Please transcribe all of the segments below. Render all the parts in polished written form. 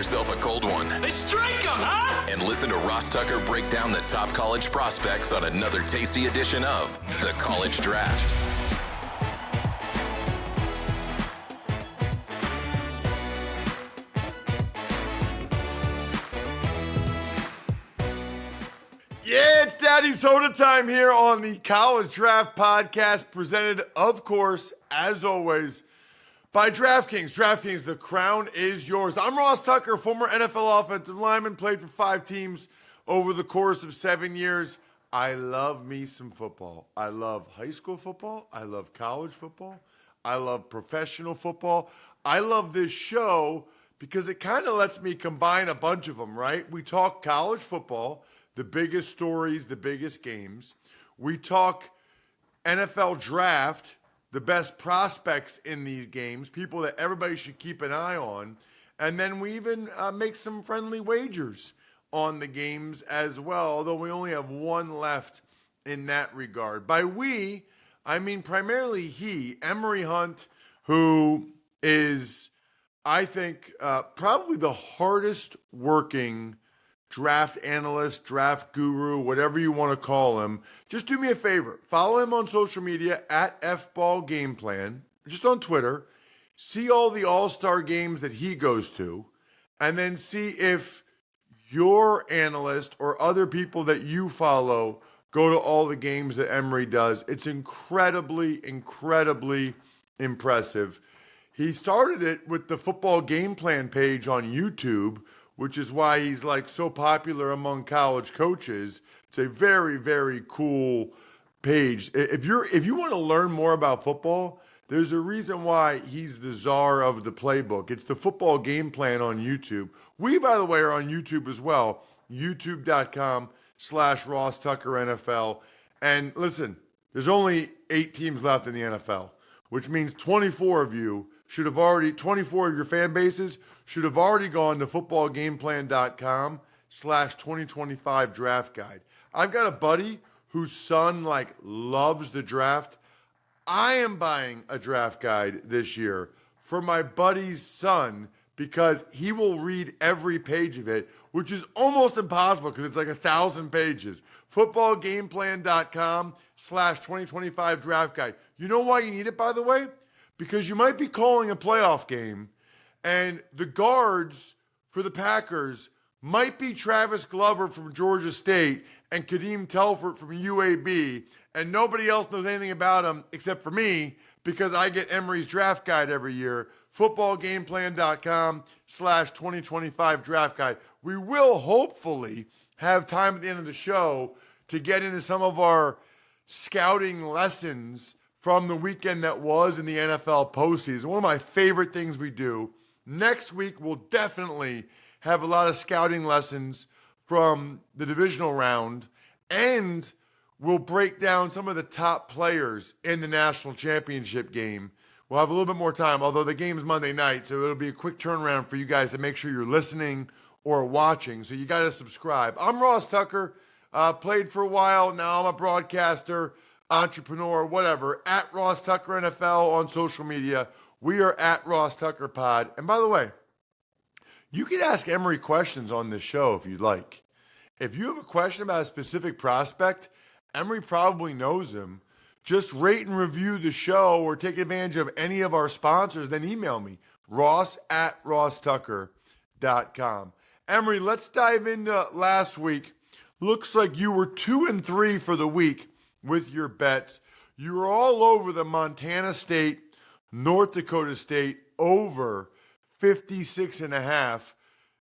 yourself a cold one. They strike 'em, huh? And listen to Ross Tucker break down the top college prospects on another tasty edition of The College Draft. Yeah, it's Daddy Soda time here on the College Draft Podcast, presented, of course, as always, by DraftKings. DraftKings, the crown is yours. I'm Ross Tucker, former NFL offensive lineman, played for 5 teams over the course of 7 years. I love me some football. I love high school football. I love college football. I love professional football. I love this show because it kind of lets me combine a bunch of them, right? We talk college football, the biggest stories, the biggest games. We talk NFL draft, the best prospects in these games, people that everybody should keep an eye on. And then we even make some friendly wagers on the games as well, although we only have one left in that regard. By we, I mean primarily he, Emory Hunt, who is, I think, probably the hardest working draft analyst, draft guru, whatever you want to call him. Just do me a favor. Follow him on social media at FBallGamePlan, just on Twitter. See all the all-star games that he goes to, and then see if your analyst or other people that you follow go to all the games that Emory does. It's incredibly, incredibly impressive. He started it with the Football Game Plan page on YouTube, which is why he's like so popular among college coaches. It's a very, very cool page. If you want to learn more about football, there's a reason why he's the czar of the playbook. It's the Football Game Plan on YouTube. We, by the way, are on YouTube as well. YouTube.com/Ross Tucker NFL. And listen, there's only 8 teams left in the NFL, which means 24 of your fan bases should have already gone to footballgameplan.com/2025 draft guide. I've got a buddy whose son loves the draft. I am buying a draft guide this year for my buddy's son because he will read every page of it, which is almost impossible because it's like 1,000 pages. Footballgameplan.com/2025 draft guide. You know why you need it, by the way? Because you might be calling a playoff game and the guards for the Packers might be Travis Glover from Georgia State and Kadeem Telfort from UAB, and nobody else knows anything about them except for me because I get Emory's draft guide every year. Footballgameplan.com/2025 draft guide. We will hopefully have time at the end of the show to get into some of our scouting lessons from the weekend that was in the NFL postseason. One of my favorite things we do. Next week, we'll definitely have a lot of scouting lessons from the divisional round, and we'll break down some of the top players in the national championship game. We'll have a little bit more time, although the game's Monday night, so it'll be a quick turnaround for you guys to make sure you're listening or watching. So you got to subscribe. I'm Ross Tucker, played for a while. Now I'm a broadcaster, entrepreneur, whatever, at Ross Tucker NFL on social media. We are at Ross Tucker Pod. And by the way, you can ask Emory questions on this show if you'd like. If you have a question about a specific prospect, Emory probably knows him. Just rate and review the show or take advantage of any of our sponsors, then email me, ross@rosstucker.com. Emory, let's dive into last week. Looks like you were 2-3 for the week with your bets. You were all over the Montana State, North Dakota State over 56.5.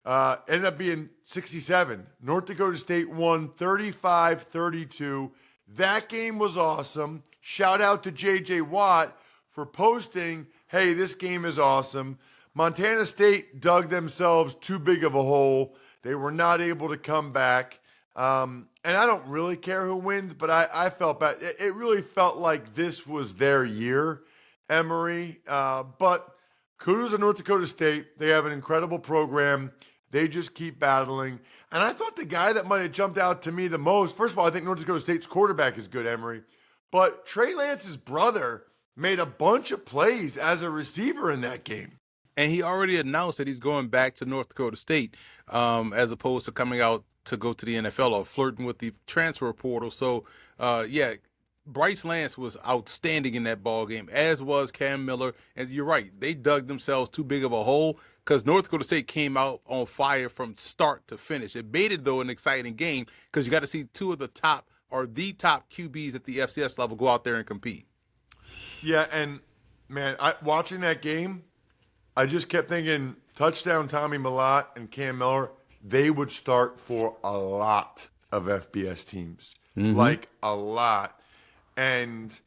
Ended up being 67. North Dakota State won 35-32. That game was awesome. Shout out to J.J. Watt for posting, hey, this game is awesome. Montana State dug themselves too big of a hole. They were not able to come back. And I don't really care who wins, but I felt bad. It really felt like this was their year, Emory. But kudos to North Dakota State. They have an incredible program. They just keep battling. And I thought the guy that might have jumped out to me the most, first of all, I think North Dakota State's quarterback is good, Emory. But Trey Lance's brother made a bunch of plays as a receiver in that game. And he already announced that he's going back to North Dakota State, as opposed to coming out to go to the NFL or flirting with the transfer portal. So, yeah, Bryce Lance was outstanding in that ball game, as was Cam Miller. And you're right, they dug themselves too big of a hole because North Dakota State came out on fire from start to finish. It made it, though, an exciting game because you got to see two of the top or the top QBs at the FCS level go out there and compete. Yeah, and, man, watching that game, I just kept thinking touchdown Tommy Millott and Cam Miller, they would start for a lot of FBS teams. Like a lot. And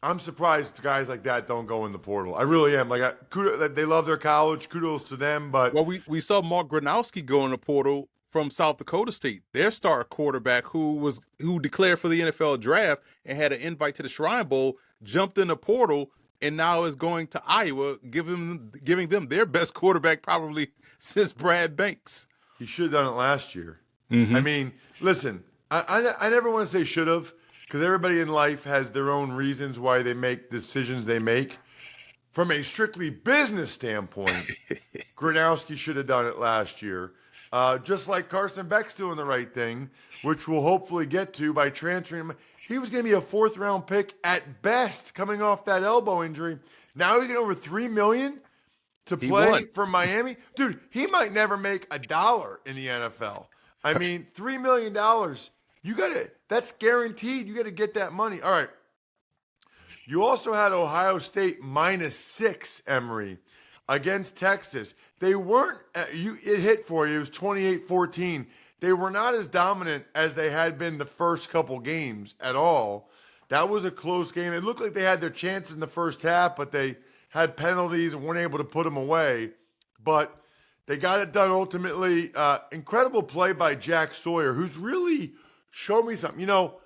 I'm surprised guys like that don't go in the portal. I really am. They love their college. Kudos to them. But well, we saw Mark Gronowski go in the portal from South Dakota State, their star quarterback who declared for the NFL draft and had an invite to the Shrine Bowl, jumped in the portal and now is going to Iowa, giving them their best quarterback probably since Brad Banks. He should have done it last year. I mean, listen, I never want to say should have, because everybody in life has their own reasons why they make decisions they make. From a strictly business standpoint, Gronowski should have done it last year. Just like Carson Beck's doing the right thing, which we'll hopefully get to by transferring him. He was going to be a fourth-round pick at best coming off that elbow injury. Now he's getting over $3 million to play for Miami. Dude, he might never make $1 in the NFL. I mean, $3 million. That's guaranteed. You got to get that money. All right. You also had Ohio State -6, Emory, against Texas. They weren't, it hit for you. It was 28-14. They were not as dominant as they had been the first couple games at all. That was a close game. It looked like they had their chances in the first half, but they had penalties and weren't able to put them away. But they got it done ultimately. Incredible play by Jack Sawyer, who's really showed me something. You know,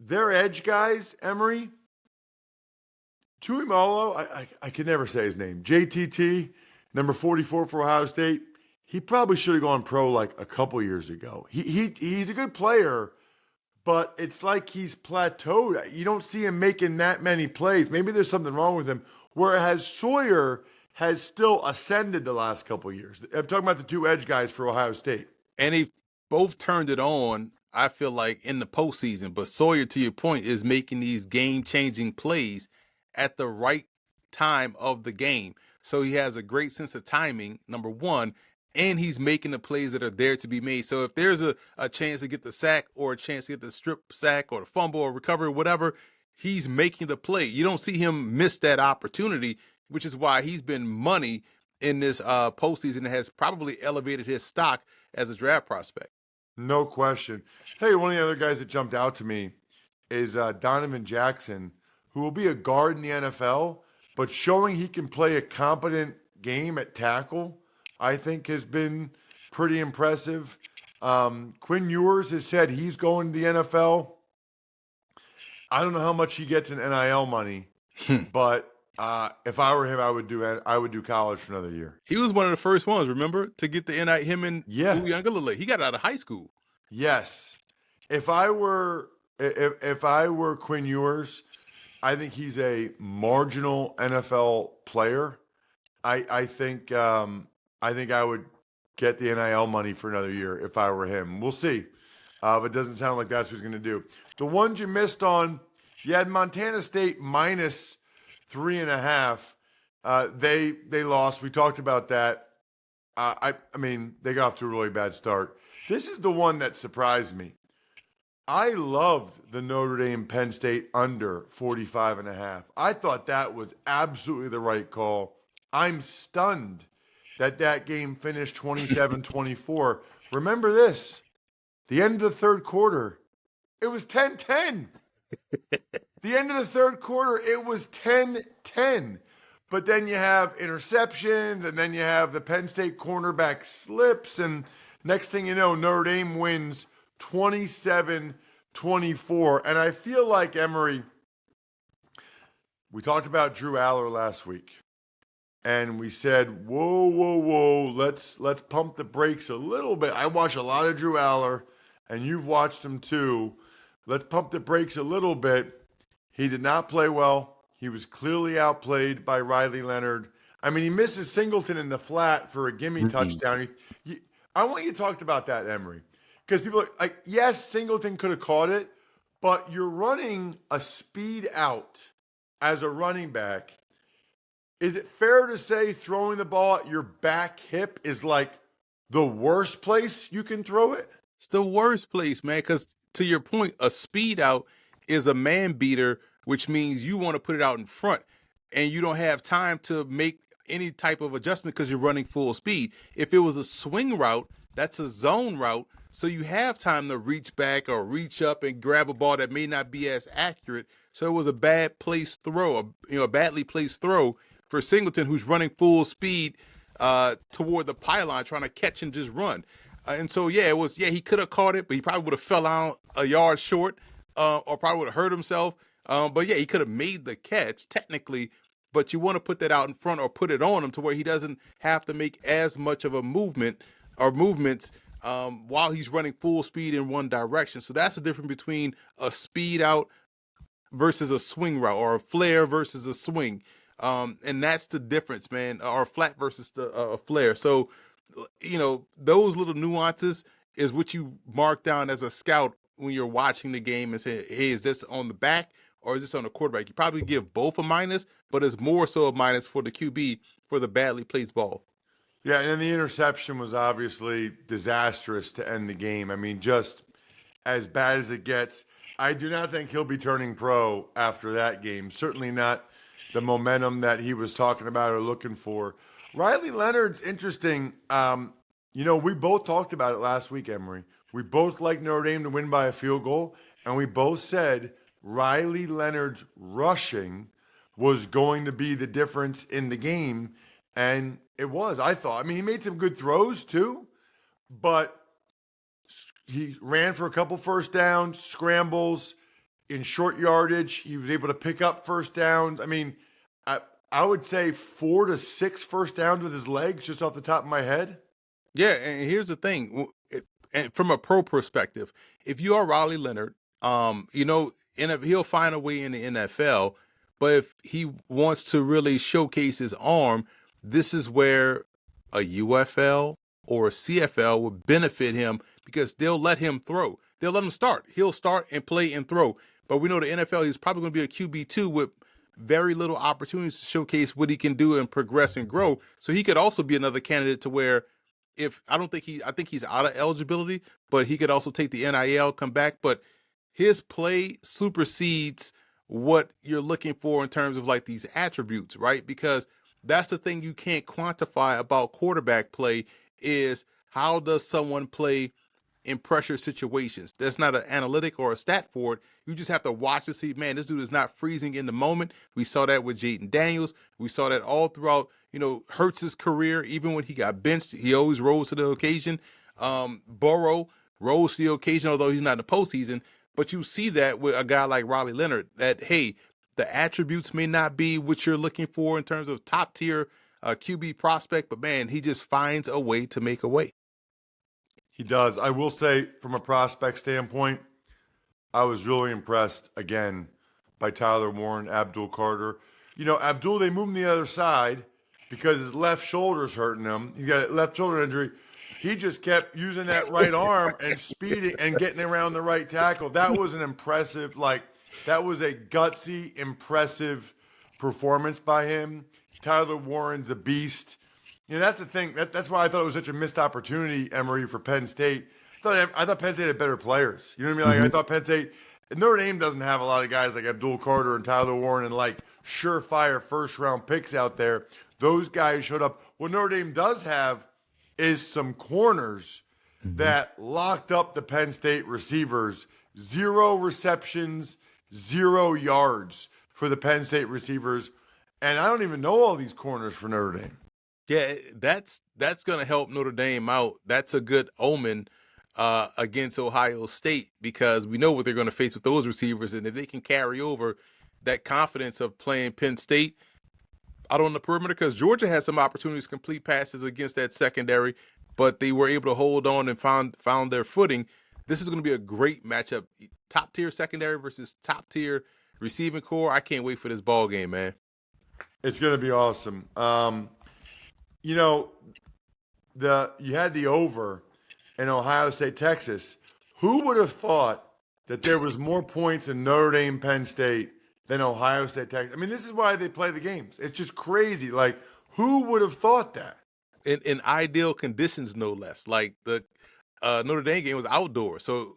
their edge guys, Emory, Tuimoloau, I can never say his name. JTT, number 44 for Ohio State. He probably should have gone pro like a couple years ago. He's a good player, but it's like he's plateaued. You don't see him making that many plays. Maybe there's something wrong with him. Whereas Sawyer has still ascended the last couple years. I'm talking about the two edge guys for Ohio State. And they both turned it on, I feel like, in the postseason. But Sawyer, to your point, is making these game-changing plays at the right time of the game. So he has a great sense of timing, number one, and he's making the plays that are there to be made. So if there's a chance to get the sack or a chance to get the strip sack or the fumble or recovery, whatever, he's making the play. You don't see him miss that opportunity, which is why he's been money in this postseason and has probably elevated his stock as a draft prospect. No question. Hey, one of the other guys that jumped out to me is Donovan Jackson, who will be a guard in the NFL, but showing he can play a competent game at tackle, I think has been pretty impressive. Quinn Ewers has said he's going to the NFL. I don't know how much he gets in NIL money, but if I were him, I would do college for another year. He was one of the first ones, remember, to get the NIL. Him and Uiagalelei. He got out of high school. Yes. If I were Quinn Ewers, I think he's a marginal NFL player. I think I would get the NIL money for another year if I were him. We'll see. But it doesn't sound like that's what he's going to do. The ones you missed on, you had Montana State -3.5. They lost. We talked about that. I mean, they got off to a really bad start. This is the one that surprised me. I loved the Notre Dame Penn State under 45.5. I thought that was absolutely the right call. I'm stunned that game finished 27-24. Remember this. The end of the third quarter, it was 10-10. The end of the third quarter, it was 10-10. But then you have interceptions, and then you have the Penn State cornerback slips, and next thing you know, Notre Dame wins 27-24. And I feel like, Emory, we talked about Drew Aller last week. And we said, whoa, let's pump the brakes a little bit. I watch a lot of Drew Aller, and you've watched him too. Let's pump the brakes a little bit. He did not play well. He was clearly outplayed by Riley Leonard. I mean, he misses Singleton in the flat for a gimme touchdown. I want you to talk about that, Emory, because people are like, yes, Singleton could have caught it, but you're running a speed out as a running back. Is it fair to say throwing the ball at your back hip is like the worst place you can throw it? It's the worst place, man, because to your point, a speed out is a man beater, which means you want to put it out in front and you don't have time to make any type of adjustment because you're running full speed. If it was a swing route, that's a zone route. So you have time to reach back or reach up and grab a ball that may not be as accurate. So it was a bad placed throw, a badly placed throw for Singleton, who's running full speed toward the pylon, trying to catch and just run. And so, he could have caught it, but he probably would have fell out a yard short or probably would have hurt himself. He could have made the catch technically, but you want to put that out in front or put it on him to where he doesn't have to make as much of a movement or movements while he's running full speed in one direction. So that's the difference between a speed out versus a swing route, or a flare versus a swing. And that's the difference, man, or flat versus a flare. So, those little nuances is what you mark down as a scout when you're watching the game and say, hey, is this on the back or is this on the quarterback? You probably give both a minus, but it's more so a minus for the QB for the badly placed ball. Yeah, and then the interception was obviously disastrous to end the game. I mean, just as bad as it gets. I do not think he'll be turning pro after that game. Certainly not the momentum that he was talking about or looking for. Riley Leonard's interesting. We both talked about it last week, Emory. We both liked Notre Dame to win by a field goal, and we both said Riley Leonard's rushing was going to be the difference in the game, and it was, I thought. I mean, he made some good throws too, but he ran for a couple first downs, scrambles, in short yardage. He was able to pick up first downs. I mean, I would say 4 to 6 first downs with his legs, just off the top of my head. Yeah, and here's the thing. And from a pro perspective, if you are Riley Leonard, he'll find a way in the NFL. But if he wants to really showcase his arm, this is where a UFL or a CFL would benefit him, because they'll let him throw. They'll let him start. He'll start and play and throw. But we know the NFL, he's probably going to be a QB2 with very little opportunities to showcase what he can do and progress and grow. So he could also be another candidate to where, I think he's out of eligibility, but he could also take the NIL, come back. But his play supersedes what you're looking for in terms of like these attributes, right? Because that's the thing you can't quantify about quarterback play, is how does someone play in pressure situations. That's not an analytic or a stat for it. You just have to watch to see, man, this dude is not freezing in the moment. We saw that with Jaden Daniels. We saw that all throughout, Hurts' career. Even when he got benched, he always rose to the occasion. Burrow rose to the occasion, although he's not in the postseason. But you see that with a guy like Riley Leonard, that, hey, the attributes may not be what you're looking for in terms of top tier QB prospect, but man, he just finds a way to make a way. He does. I will say, from a prospect standpoint, I was really impressed again by Tyler Warren, Abdul Carter. Abdul, they moved him the other side because his left shoulder's hurting him. He got a left shoulder injury. He just kept using that right arm and speeding and getting around the right tackle. That was an impressive, that was a gutsy, impressive performance by him. Tyler Warren's a beast. That's the thing. That's why I thought it was such a missed opportunity, Emory, for Penn State. I thought Penn State had better players. You know what I mean? I thought Penn State, Notre Dame doesn't have a lot of guys like Abdul Carter and Tyler Warren and surefire first-round picks out there. Those guys showed up. What Notre Dame does have is some corners that locked up the Penn State receivers. 0 receptions, 0 yards for the Penn State receivers. And I don't even know all these corners for Notre Dame. Yeah, that's going to help Notre Dame out. That's a good omen against Ohio State, because we know what they're going to face with those receivers. And if they can carry over that confidence of playing Penn State out on the perimeter, because Georgia has some opportunities to complete passes against that secondary, but they were able to hold on and found their footing. This is going to be a great matchup. Top tier secondary versus top tier receiving core. I can't wait for this ball game, man. It's going to be awesome. You know, you had the over in Ohio State, Texas. Who would have thought that there was more points in Notre Dame, Penn State than Ohio State, Texas? I mean, this is why they play the games. It's just crazy. Like, who would have thought that? In ideal conditions, no less. Like the Notre Dame game was outdoors, so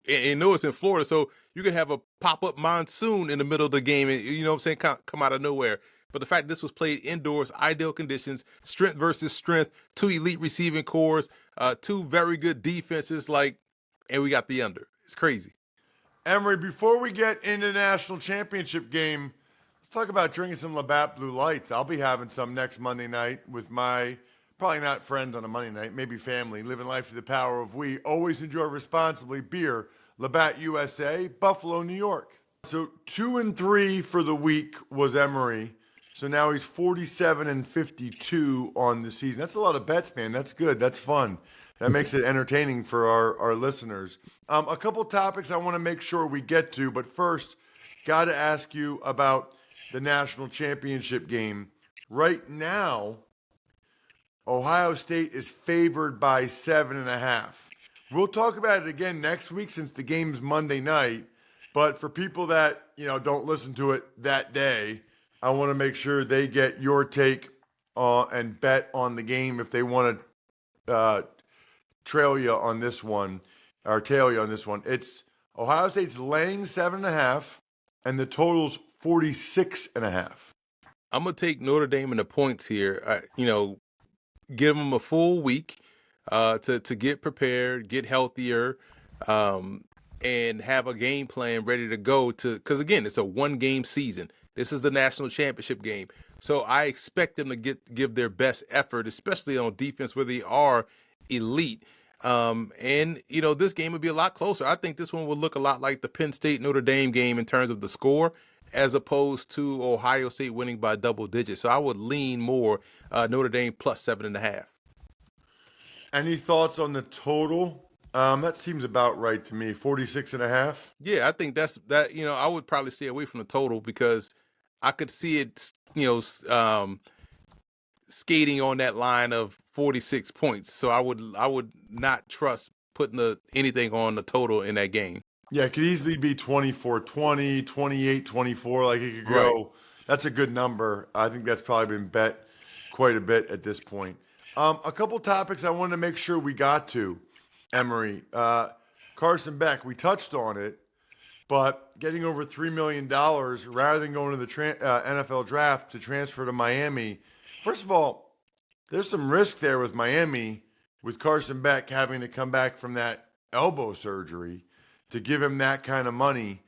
and know it's in Florida, so you could have a pop-up monsoon in the middle of the game, and you know what I'm saying, come out of nowhere. But the fact this was played indoors, ideal conditions, strength versus strength, two elite receiving cores, two very good defenses, and we got the under. It's crazy. Emory, before we get into the national championship game, let's talk about drinking some Labatt Blue Lights. I'll be having some next Monday night with my, probably not friends on a Monday night, maybe family, living life to the power of we. Always enjoy responsibly. Beer, Labatt USA, Buffalo, New York. So 2-3 for the week was Emory. So now he's 47-52 on the season. That's a lot of bets, man. That's good. That's fun. That makes it entertaining for our listeners. A couple topics I want to make sure we get to, but first, got to ask you about the national championship game. Right now, Ohio State is favored by 7.5. We'll talk about it again next week since the game's Monday night. But for people that don't listen to it that day, I want to make sure they get your take and bet on the game if they want to trail you on this one or tail you on this one. It's Ohio State's laying 7.5, and the total's 46.5. I'm gonna take Notre Dame in the points here. Give them a full week to get prepared, get healthier, and have a game plan ready to go. Because again, it's a one-game season. This is the national championship game, so I expect them to give their best effort, especially on defense where they are elite. This game would be a lot closer. I think this one will look a lot like the Penn State Notre Dame game in terms of the score, as opposed to Ohio State winning by double digits. So I would lean more Notre Dame plus 7.5. Any thoughts on the total? That seems about right to me. 46.5. Yeah, I think that's that. I would probably stay away from the total because I could see it, skating on that line of 46 points. So I would not trust putting anything on the total in that game. Yeah, it could easily be 24-20, 28-24. Like it could go. Right. That's a good number. I think that's probably been bet quite a bit at this point. A couple topics I wanted to make sure we got to, Emory. Carson Beck, we touched on it, but getting over $3 million rather than going to the NFL draft to transfer to Miami. First of all, there's some risk there with Miami, with Carson Beck having to come back from that elbow surgery to give him that kind of money,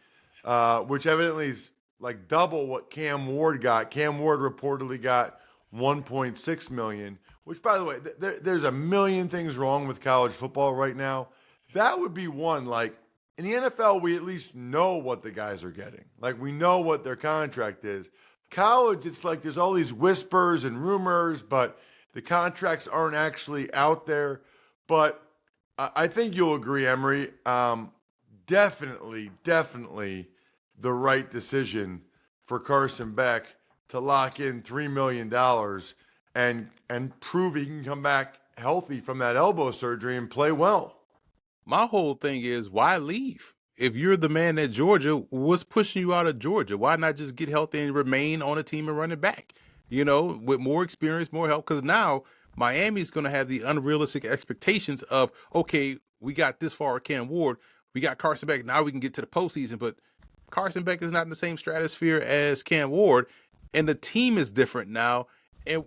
which evidently is like double what Cam Ward got. Cam Ward reportedly got $1.6 million, which, by the way, there's a million things wrong with college football right now. That would be one. Like, in the NFL, we at least know what the guys are getting. Like, we know what their contract is. College, it's like there's all these whispers and rumors, but the contracts aren't actually out there. But I think you'll agree, Emory, definitely the right decision for Carson Beck to lock in $3 million and prove he can come back healthy from that elbow surgery and play well. My whole thing is, why leave? If you're the man at Georgia, what's pushing you out of Georgia? Why not just get healthy and remain on a team and run it back? With more experience, more help. Because now Miami's going to have the unrealistic expectations of, okay, we got this far with Cam Ward. We got Carson Beck. Now we can get to the postseason. But Carson Beck is not in the same stratosphere as Cam Ward. And the team is different now. And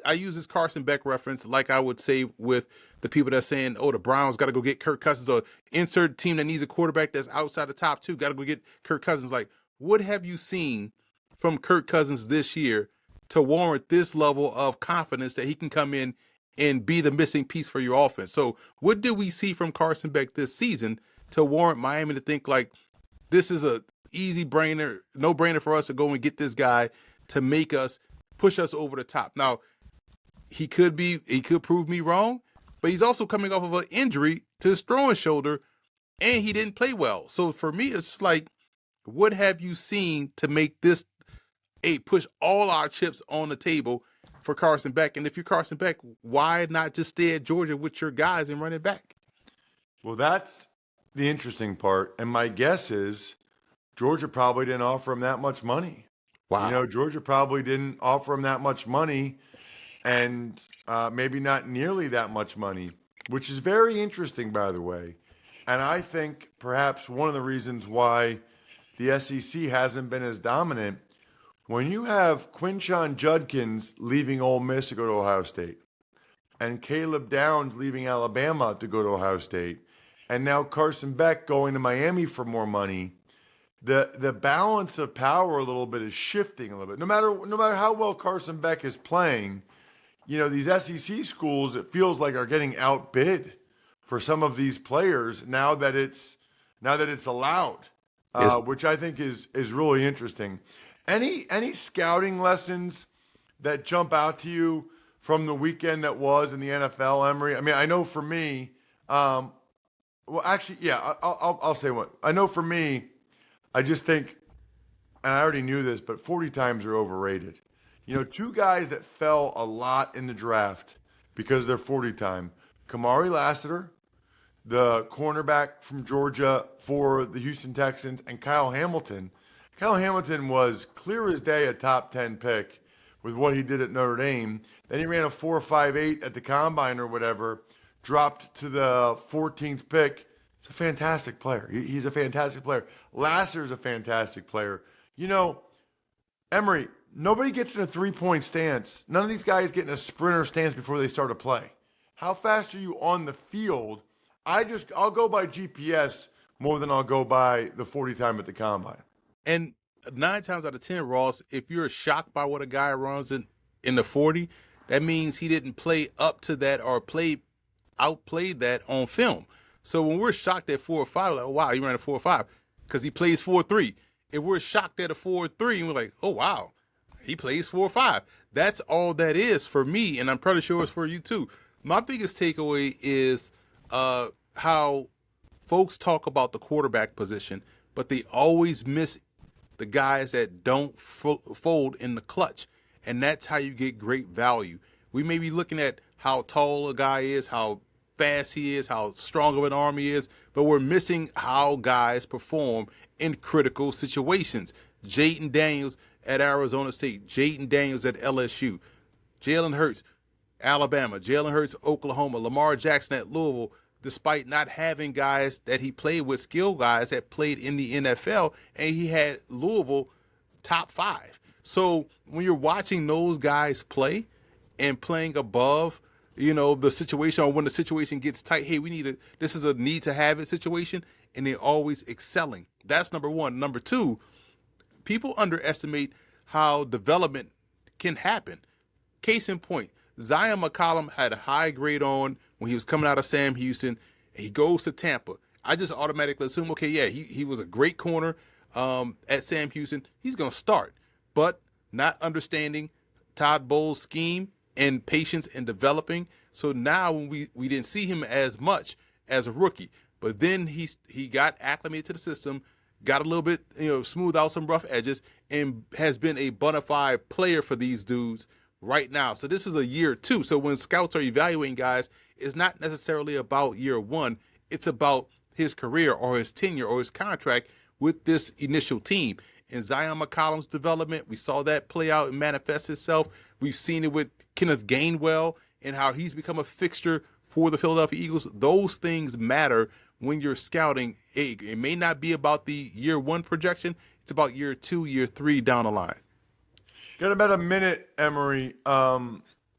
I use this Carson Beck reference like I would say with the people that are saying, oh, the Browns got to go get Kirk Cousins, or insert team that needs a quarterback that's outside the top two, got to go get Kirk Cousins. Like, what have you seen from Kirk Cousins this year to warrant this level of confidence that he can come in and be the missing piece for your offense? So what did we see from Carson Beck this season to warrant Miami to think like this is a no-brainer for us to go and get this guy to push us over the top? Now, he could prove me wrong, but he's also coming off of an injury to his throwing shoulder, and he didn't play well. So for me, it's like, what have you seen to make this hey, push all our chips on the table for Carson Beck. And if you're Carson Beck, why not just stay at Georgia with your guys and run it back? Well, that's the interesting part. And my guess is Georgia probably didn't offer him that much money. Wow. Georgia probably didn't offer him that much money, and maybe not nearly that much money, which is very interesting, by the way. And I think perhaps one of the reasons why the SEC hasn't been as dominant, when you have Quinshon Judkins leaving Ole Miss to go to Ohio State, and Caleb Downs leaving Alabama to go to Ohio State, and now Carson Beck going to Miami for more money, the balance of power a little bit is shifting a little bit. No matter how well Carson Beck is playing, these SEC schools, it feels like, are getting outbid for some of these players now that it's allowed, which I think is really interesting. Any scouting lessons that jump out to you from the weekend that was in the NFL, Emory? I mean, I know for me, I'll say one. I know for me, I just think, and I already knew this, but 40 times are overrated. Two guys that fell a lot in the draft because they're 40 time. Kamari Lassiter, the cornerback from Georgia for the Houston Texans, and Kyle Hamilton. Kyle Hamilton was clear as day a top 10 pick with what he did at Notre Dame. Then he ran a 4.58 at the combine or whatever, dropped to the 14th pick. He's a fantastic player. He's a fantastic player. Lassiter's a fantastic player. Emory, nobody gets in a three-point stance. None of these guys get in a sprinter stance before they start a play. How fast are you on the field? I'll go by GPS more than I'll go by the 40 time at the combine. And 9 times out of 10, Ross, if you're shocked by what a guy runs in the 40, that means he didn't play up to that or outplayed that on film. So when we're shocked at 4.5, like, oh, wow, he ran a 4.5 because he plays 4.3. If we're shocked at a 4.3, we're like, oh, wow, he plays 4.5. That's all that is for me, and I'm pretty sure it's for you too. My biggest takeaway is how folks talk about the quarterback position, but they always miss the guys that don't fold in the clutch, and that's how you get great value. We may be looking at how tall a guy is, how fast he is, how strong of an arm he is, but we're missing how guys perform in critical situations. Jaden Daniels at Arizona State, Jaden Daniels at LSU, Jalen Hurts, Alabama, Jalen Hurts, Oklahoma, Lamar Jackson at Louisville, despite not having guys that he played with, skill guys that played in the NFL, and he had Louisville top 5. So when you're watching those guys play and playing above, the situation, or when the situation gets tight, hey, this is a need to have it situation, and they're always excelling. That's number one. Number two, people underestimate how development can happen. Case in point, Zion McCollum had a high grade on when he was coming out of Sam Houston, and he goes to Tampa. I just automatically assume, okay, yeah, he was a great corner at Sam Houston. He's going to start, but not understanding Todd Bowles' scheme and patience in developing. So now when we didn't see him as much as a rookie, but then he got acclimated to the system, got a little bit, smooth out some rough edges, and has been a bona fide player for these dudes right now. So this is a year 2. So when scouts are evaluating guys, it's not necessarily about year 1. It's about his career or his tenure or his contract with this initial team. In Zion McCollum's development, we saw that play out and manifest itself. We've seen it with Kenneth Gainwell and how he's become a fixture for the Philadelphia Eagles. Those things matter when you're scouting. It may not be about the year 1 projection. It's about year 2, year 3 down the line. Got about a minute, Emory.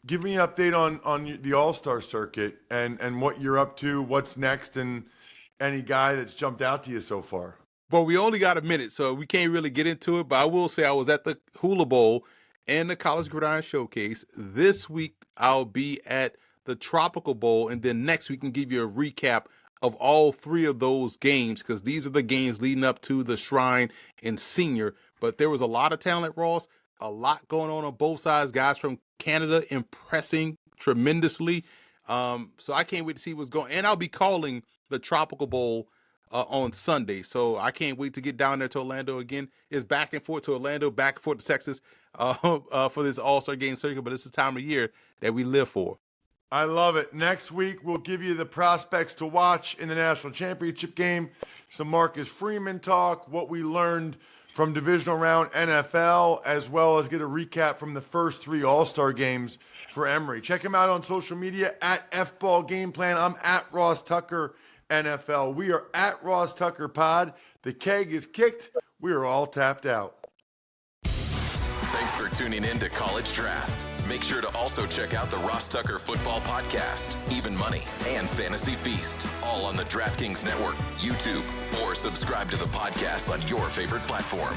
Give me an update on the All-Star circuit and what you're up to, what's next, and any guy that's jumped out to you so far. Well, we only got a minute, so we can't really get into it, but I will say I was at the Hula Bowl and the College Gridiron Showcase. This week, I'll be at the Tropical Bowl, and then next week, we can give you a recap of all 3 of those games, because these are the games leading up to the Shrine and Senior. But there was a lot of talent, Ross, a lot going on both sides. Guys from Canada impressing tremendously. So I can't wait to see what's going on. And I'll be calling the Tropical Bowl on Sunday. So I can't wait to get down there to Orlando again. It's back and forth to Orlando, back and forth to Texas for this All-Star game circuit. But it's the time of year that we live for. I love it. Next week, we'll give you the prospects to watch in the national championship game, some Marcus Freeman talk, what we learned from divisional round NFL, as well as get a recap from the first 3 All-Star games for Emory. Check him out on social media at FBall Game Plan. I'm at Ross Tucker NFL. We are at Ross Tucker Pod. The keg is kicked. We are all tapped out. Thanks for tuning in to College Draft. Make sure to also check out the Ross Tucker Football Podcast, Even Money, and Fantasy Feast, all on the DraftKings Network, YouTube, or subscribe to the podcast on your favorite platform.